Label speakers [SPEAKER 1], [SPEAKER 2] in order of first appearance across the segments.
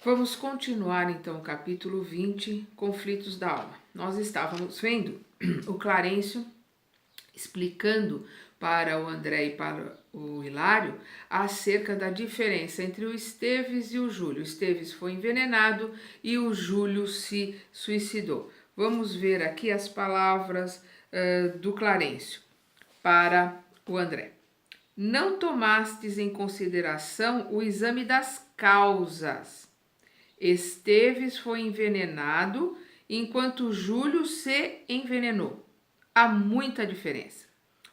[SPEAKER 1] Vamos continuar então o capítulo 20, Conflitos da Alma. Nós estávamos vendo o Clarencio explicando para o André e para o Hilário acerca da diferença entre o Esteves e o Júlio. O Esteves foi envenenado e o Júlio se suicidou. Vamos ver aqui as palavras do Clarencio para o André. Não tomastes em consideração o exame das causas. Esteves foi envenenado enquanto Júlio se envenenou. Há muita diferença.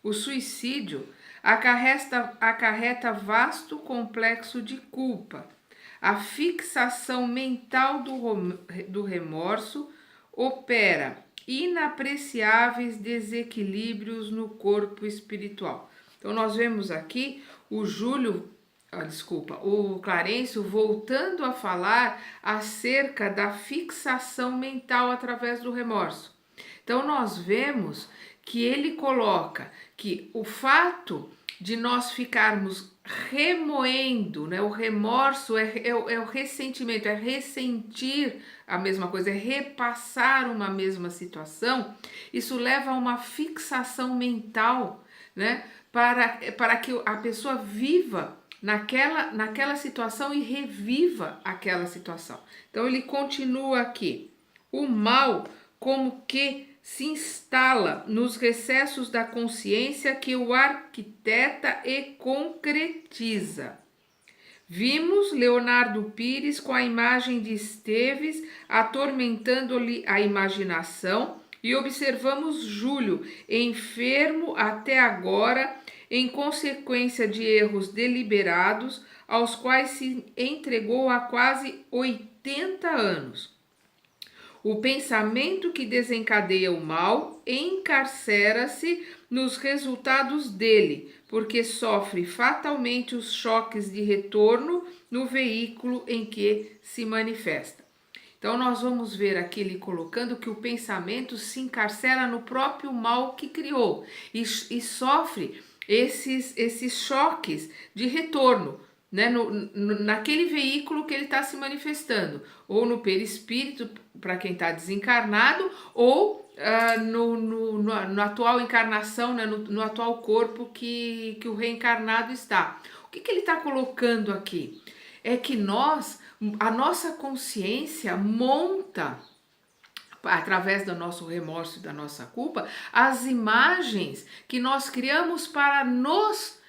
[SPEAKER 1] O suicídio acarreta vasto complexo de culpa. A fixação mental do remorso opera inapreciáveis desequilíbrios no corpo espiritual. Então nós vemos aqui o Clarencio voltando a falar acerca da fixação mental através do remorso. Então nós vemos que ele coloca que o fato de nós ficarmos remoendo, né? O remorso é o ressentimento, é ressentir a mesma coisa, é repassar uma mesma situação. Isso leva a uma fixação mental, né? Para que a pessoa viva naquela situação e reviva aquela situação. Então ele continua aqui. O mal como que se instala nos recessos da consciência que o arquiteta e concretiza. Vimos Leonardo Pires com a imagem de Esteves atormentando-lhe a imaginação e observamos Júlio, enfermo até agora, em consequência de erros deliberados, aos quais se entregou há quase 80 anos. O pensamento que desencadeia o mal encarcera-se nos resultados dele, porque sofre fatalmente os choques de retorno no veículo em que se manifesta. Então nós vamos ver aqui ele colocando que o pensamento se encarcera no próprio mal que criou e sofre esses choques de retorno, né, naquele veículo que ele está se manifestando, ou no perispírito, para quem está desencarnado, ou na atual encarnação, né, no atual corpo que o reencarnado está. O que ele está colocando aqui? É que a nossa consciência monta, através do nosso remorso e da nossa culpa, as imagens que nós criamos para nos,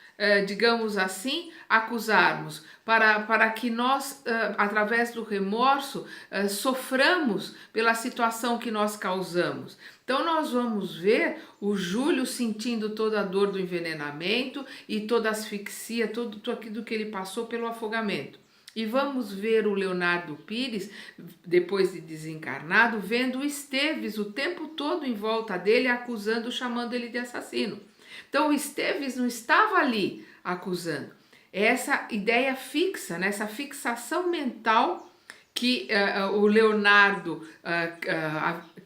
[SPEAKER 1] digamos assim, acusarmos, para que nós, através do remorso, soframos pela situação que nós causamos. Então nós vamos ver o Júlio sentindo toda a dor do envenenamento e toda a asfixia, tudo aquilo que ele passou pelo afogamento. E vamos ver o Leonardo Pires, depois de desencarnado, vendo o Esteves o tempo todo em volta dele, acusando, chamando ele de assassino. Então o Esteves não estava ali acusando. Essa ideia fixa, né? Essa fixação mental que o Leonardo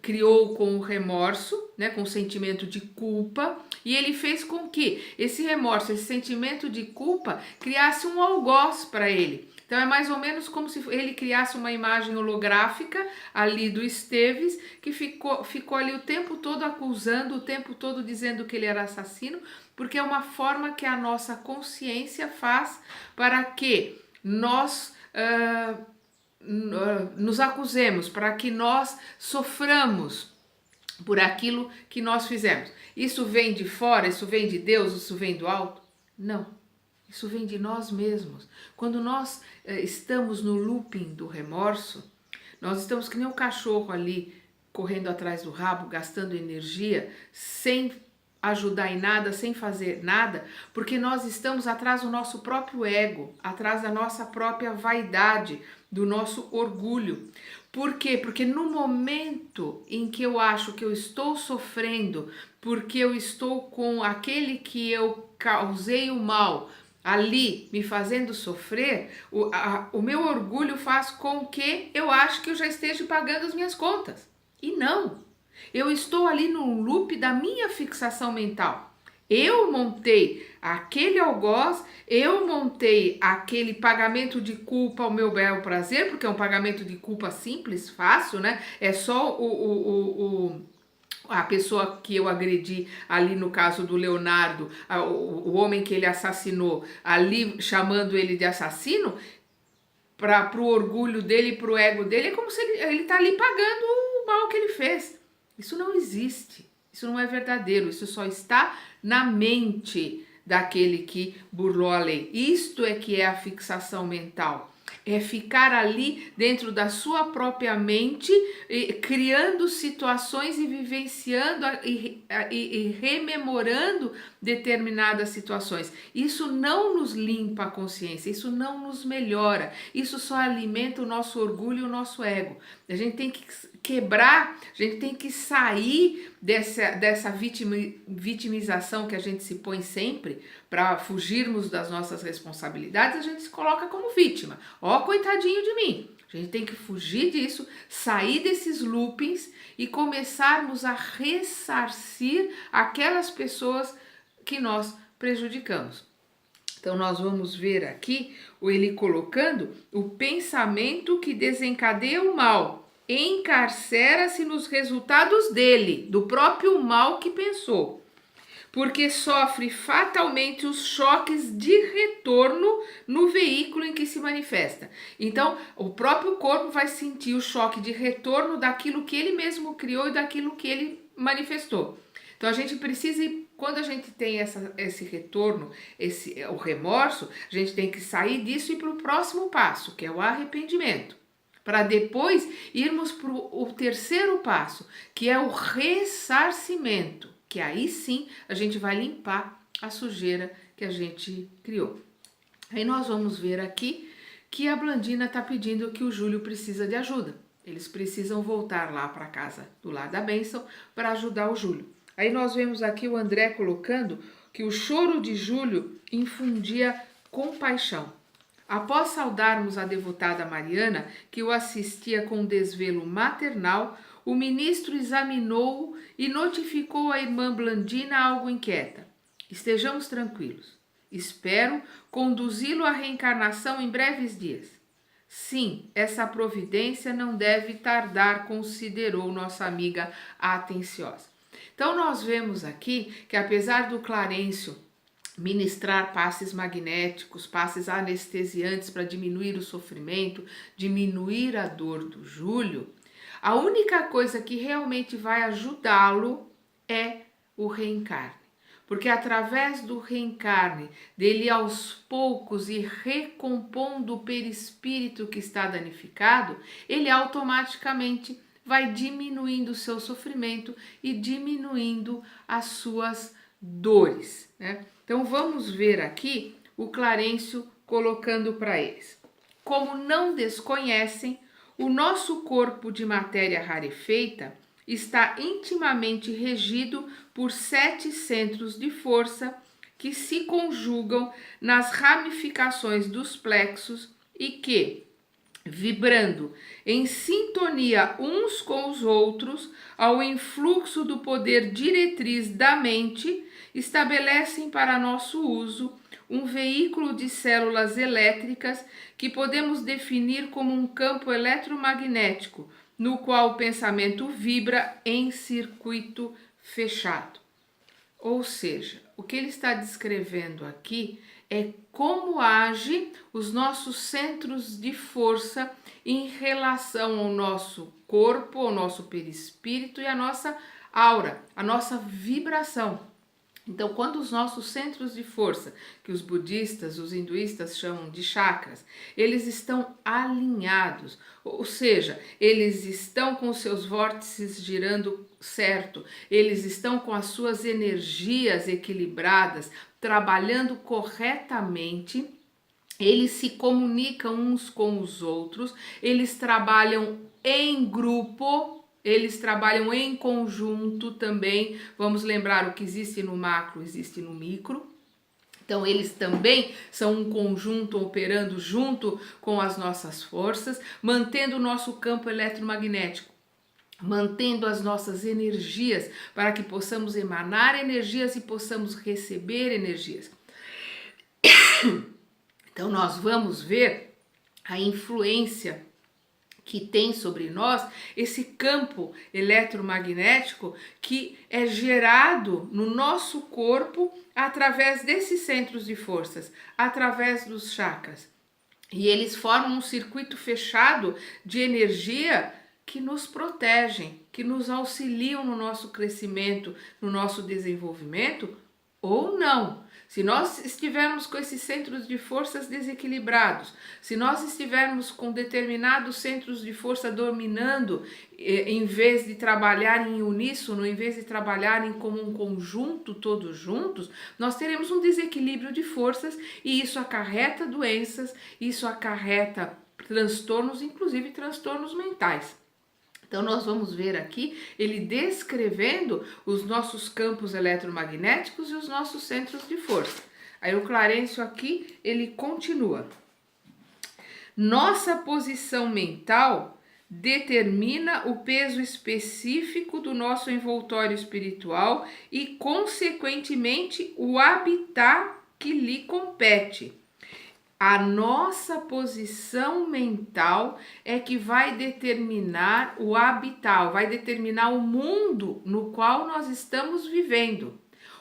[SPEAKER 1] criou com o remorso, né, com o sentimento de culpa, e ele fez com que esse remorso, esse sentimento de culpa, criasse um algoz para ele. Então é mais ou menos como se ele criasse uma imagem holográfica ali do Esteves, que ficou ali o tempo todo acusando, o tempo todo dizendo que ele era assassino, porque é uma forma que a nossa consciência faz para que nós nos acusemos, para que nós soframos por aquilo que nós fizemos. Isso vem de fora, isso vem de Deus, isso vem do alto? Não. Isso vem de nós mesmos. Quando nós estamos no looping do remorso, nós estamos que nem um cachorro ali, correndo atrás do rabo, gastando energia, sem ajudar em nada, sem fazer nada, porque nós estamos atrás do nosso próprio ego, atrás da nossa própria vaidade, do nosso orgulho. Por quê? Porque no momento em que eu acho que eu estou sofrendo, porque eu estou com aquele que eu causei o mal, ali me fazendo sofrer, o meu orgulho faz com que eu ache que eu já esteja pagando as minhas contas. E não. Eu estou ali num loop da minha fixação mental. Eu montei aquele algoz, eu montei aquele pagamento de culpa ao meu bel prazer, porque é um pagamento de culpa simples, fácil, né? É só a pessoa que eu agredi ali no caso do Leonardo, o homem que ele assassinou, ali chamando ele de assassino, para o orgulho dele, para o ego dele, é como se ele tá ali pagando o mal que ele fez. Isso não existe, isso não é verdadeiro, isso só está na mente daquele que burlou a lei. Isto é que é a fixação mental. É ficar ali dentro da sua própria mente, criando situações e vivenciando e rememorando determinadas situações. Isso não nos limpa a consciência, isso não nos melhora, isso só alimenta o nosso orgulho e o nosso ego. A gente tem que quebrar, a gente tem que sair dessa vitimização que a gente se põe sempre para fugirmos das nossas responsabilidades. A gente se coloca como vítima. Ó, coitadinho de mim. A gente tem que fugir disso, sair desses loopings e começarmos a ressarcir aquelas pessoas que nós prejudicamos. Então, nós vamos ver aqui ele colocando o pensamento que desencadeia o mal, encarcera-se nos resultados dele, do próprio mal que pensou, porque sofre fatalmente os choques de retorno no veículo em que se manifesta. Então, o próprio corpo vai sentir o choque de retorno daquilo que ele mesmo criou e daquilo que ele manifestou. Então, a gente precisa, quando a gente tem esse retorno, o remorso, a gente tem que sair disso e ir para o próximo passo, que é o arrependimento. Para depois irmos para o terceiro passo, que é o ressarcimento, que aí sim a gente vai limpar a sujeira que a gente criou. Aí nós vamos ver aqui que a Blandina está pedindo que o Júlio precisa de ajuda. Eles precisam voltar lá para casa do Lar da Bênção para ajudar o Júlio. Aí nós vemos aqui o André colocando que o choro de Júlio infundia compaixão. Após saudarmos a devotada Mariana, que o assistia com desvelo maternal, o ministro examinou-o e notificou à irmã Blandina algo inquieta. Estejamos tranquilos. Espero conduzi-lo à reencarnação em breves dias. Sim, essa providência não deve tardar, considerou nossa amiga atenciosa. Então nós vemos aqui que apesar do Clarencio ministrar passes magnéticos, passes anestesiantes para diminuir o sofrimento, diminuir a dor do Júlio, a única coisa que realmente vai ajudá-lo é o reencarne. Porque através do reencarne, dele aos poucos ir recompondo o perispírito que está danificado, ele automaticamente vai diminuindo o seu sofrimento e diminuindo as suas dores, né? Então vamos ver aqui o Clarencio colocando para eles. Como não desconhecem, o nosso corpo de matéria rarefeita está intimamente regido por 7 centros de força que se conjugam nas ramificações dos plexos e que, vibrando em sintonia uns com os outros, ao influxo do poder diretriz da mente, estabelecem para nosso uso um veículo de células elétricas que podemos definir como um campo eletromagnético, no qual o pensamento vibra em circuito fechado. Ou seja, o que ele está descrevendo aqui é como age os nossos centros de força em relação ao nosso corpo, ao nosso perispírito e à nossa aura, a nossa vibração. Então, quando os nossos centros de força, que os budistas, os hinduístas chamam de chakras, eles estão alinhados, ou seja, eles estão com seus vórtices girando certo, eles estão com as suas energias equilibradas, trabalhando corretamente, eles se comunicam uns com os outros, eles trabalham em grupo, eles trabalham em conjunto também. Vamos lembrar, o que existe no macro existe no micro. Então, eles também são um conjunto operando junto com as nossas forças, mantendo o nosso campo eletromagnético mantendo as nossas energias, para que possamos emanar energias e possamos receber energias. Então, nós vamos ver a influência que tem sobre nós esse campo eletromagnético que é gerado no nosso corpo através desses centros de forças, através dos chakras. E eles formam um circuito fechado de energia que nos protegem, que nos auxiliam no nosso crescimento, no nosso desenvolvimento, ou não. Se nós estivermos com esses centros de forças desequilibrados, se nós estivermos com determinados centros de força dominando, em vez de trabalhar em uníssono, em vez de trabalharem como um conjunto, todos juntos, nós teremos um desequilíbrio de forças e isso acarreta doenças, isso acarreta transtornos, inclusive transtornos mentais. Então, nós vamos ver aqui ele descrevendo os nossos campos eletromagnéticos e os nossos centros de força. Aí o Clarencio aqui, ele continua. Nossa posição mental determina o peso específico do nosso envoltório espiritual e, consequentemente, o habitat que lhe compete. A nossa posição mental é que vai determinar o habitat, vai determinar o mundo no qual nós estamos vivendo.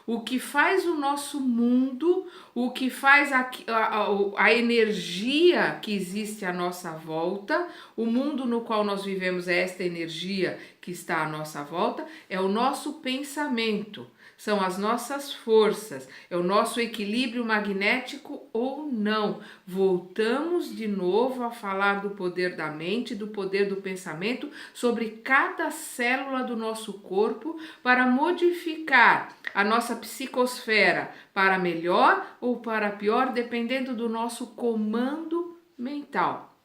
[SPEAKER 1] O que faz o nosso mundo, o que faz a energia que existe à nossa volta, o mundo no qual nós vivemos é esta energia que está à nossa volta, é o nosso pensamento. São as nossas forças, é o nosso equilíbrio magnético ou não. Voltamos de novo a falar do poder da mente, do poder do pensamento sobre cada célula do nosso corpo para modificar a nossa psicosfera para melhor ou para pior, dependendo do nosso comando mental.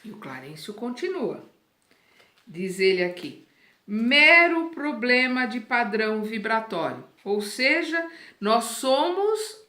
[SPEAKER 1] E o Clarencio continua. Diz ele aqui. Mero problema de padrão vibratório, ou seja, nós somos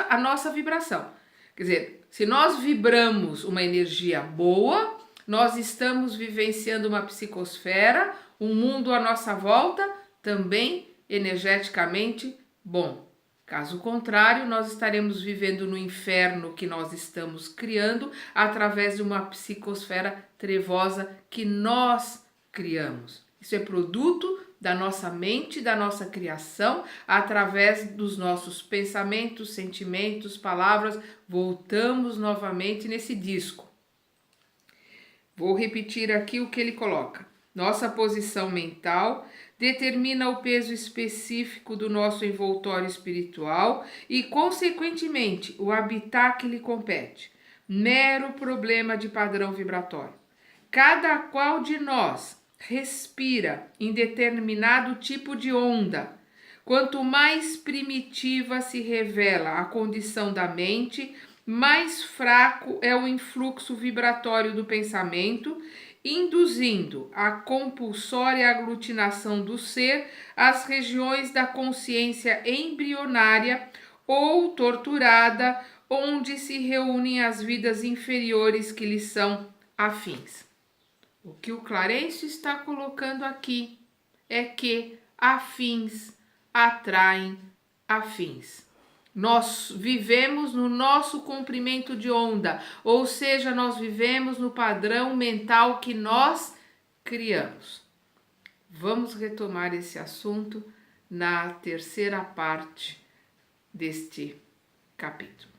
[SPEAKER 1] a nossa vibração. Quer dizer, se nós vibramos uma energia boa, nós estamos vivenciando uma psicosfera, um mundo à nossa volta também energeticamente bom. Caso contrário, nós estaremos vivendo no inferno que nós estamos criando através de uma psicosfera trevosa que nós criamos. Isso é produto da nossa mente, da nossa criação, através dos nossos pensamentos, sentimentos, palavras. Voltamos novamente nesse disco. Vou repetir aqui o que ele coloca. Nossa posição mental determina o peso específico do nosso envoltório espiritual e, consequentemente, o habitat que lhe compete. Mero problema de padrão vibratório. Cada qual de nós respira em determinado tipo de onda. Quanto mais primitiva se revela a condição da mente, mais fraco é o influxo vibratório do pensamento, induzindo a compulsória aglutinação do ser às regiões da consciência embrionária ou torturada, onde se reúnem as vidas inferiores que lhe são afins. O que o Clarencio está colocando aqui é que afins atraem afins. Nós vivemos no nosso comprimento de onda, ou seja, nós vivemos no padrão mental que nós criamos. Vamos retomar esse assunto na terceira parte deste capítulo.